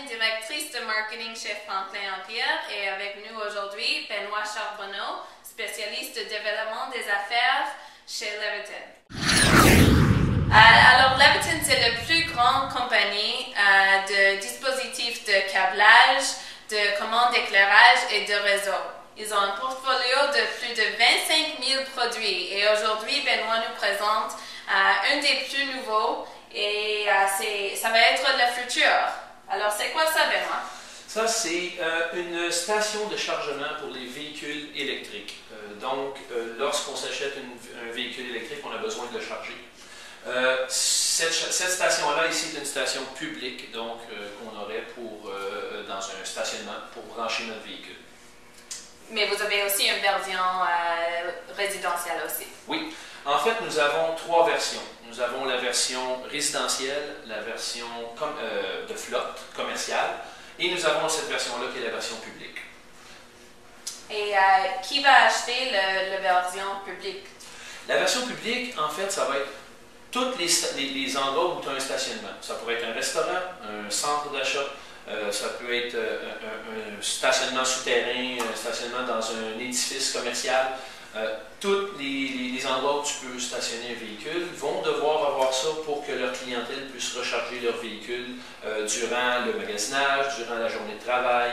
Directrice de marketing chez Franklin Empire, et avec nous aujourd'hui Benoît Charbonneau, spécialiste de développement des affaires chez Leviton. Alors Leviton, c'est la plus grande compagnie de dispositifs de câblage, de commandes d'éclairage et de réseau. Ils ont un portfolio de plus de 25 000 produits, et aujourd'hui Benoît nous présente un des plus nouveaux, et ça va être le futur. Alors, c'est quoi ça, Benoît? Ça, c'est une station de chargement pour les véhicules électriques. Lorsqu'on s'achète un véhicule électrique, on a besoin de le charger. Cette station-là, ici, est une station publique, donc qu'on aurait dans un stationnement pour brancher notre véhicule. Mais vous avez aussi une version résidentielle aussi. Oui. En fait, nous avons trois versions. Nous avons la version résidentielle, la version de flotte commerciale, et nous avons cette version-là qui est la version publique. Et qui va acheter la version publique? La version publique, en fait, ça va être tous les endroits où tu as un stationnement. Ça pourrait être un restaurant, un centre d'achat, ça peut être un stationnement souterrain, un stationnement dans un édifice commercial. Tous les endroits où tu peux stationner un véhicule vont devoir avoir ça pour que leur clientèle puisse recharger leur véhicule durant le magasinage, durant la journée de travail,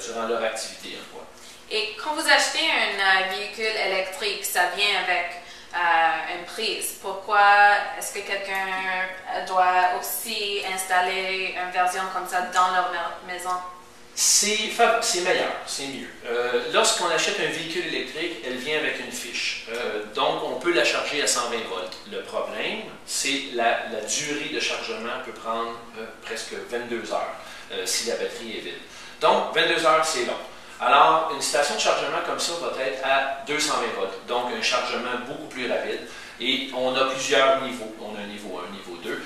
durant leur activité en quoi. Et quand vous achetez un véhicule électrique, ça vient avec une prise. Pourquoi est-ce que quelqu'un doit aussi installer une version comme ça dans leur maison? C'est meilleur, c'est mieux. Lorsqu'on achète un véhicule électrique, elle vient avec une fiche. Donc, on peut la charger à 120 volts. Le problème, c'est la durée de chargement peut prendre presque 22 heures si la batterie est vide. Donc, 22 heures, c'est long. Alors, une station de chargement comme ça va être à 220 volts, donc un chargement beaucoup plus rapide. Et on a plusieurs niveaux. On a un niveau 1, niveau 2.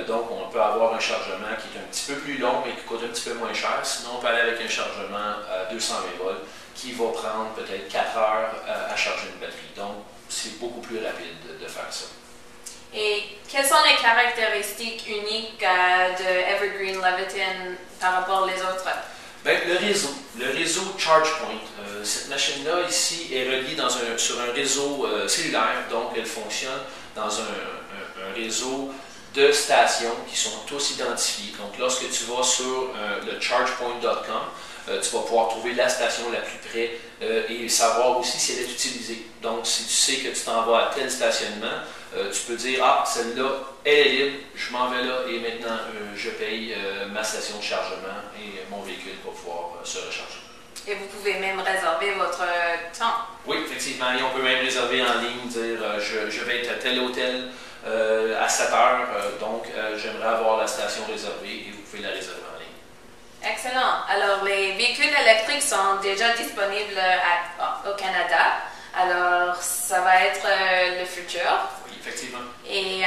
Donc, on peut avoir un chargement qui est un petit peu plus long, mais qui coûte un petit peu moins cher. Sinon, on peut aller avec un chargement à 220 volts qui va prendre peut-être 4 heures à charger une batterie. Donc, c'est beaucoup plus rapide de faire ça. Et quelles sont les caractéristiques uniques de Evergreen Leviton par rapport aux autres? Bien, le réseau ChargePoint. Cette machine-là, ici, est reliée sur un réseau cellulaire, donc elle fonctionne dans un réseau de stations qui sont tous identifiées. Donc, lorsque tu vas sur le chargepoint.com, tu vas pouvoir trouver la station la plus près et savoir aussi si elle est utilisée. Donc, si tu sais que tu t'en vas à tel stationnement, tu peux dire « Ah, celle-là, elle est libre, je m'en vais là et maintenant je paye ma station de chargement et mon véhicule va pouvoir se recharger. » Et vous pouvez même réserver votre temps. Oui, effectivement. Et on peut même réserver en ligne, dire je vais être à tel hôtel à 7 heures, donc j'aimerais avoir la station réservée et vous pouvez la réserver en ligne. Excellent. Alors, les véhicules électriques sont déjà disponibles au Canada. Alors, ça va être le futur. Oui, effectivement. Et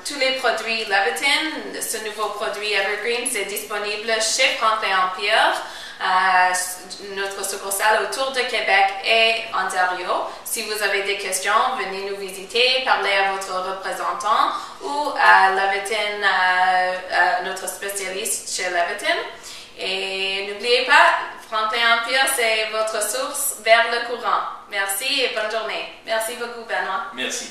tous les produits Leviton, ce nouveau produit Evergreen, c'est disponible chez Franklin Empire, notre succursale autour de Québec et Ontario. Si vous avez des questions, venez nous visiter, parlez à votre représentant ou à Leviton, notre spécialiste chez Leviton. Et n'oubliez pas, Franklin Empire, c'est votre source vers le courant. Merci et bonne journée. Merci beaucoup, Benoît. Merci.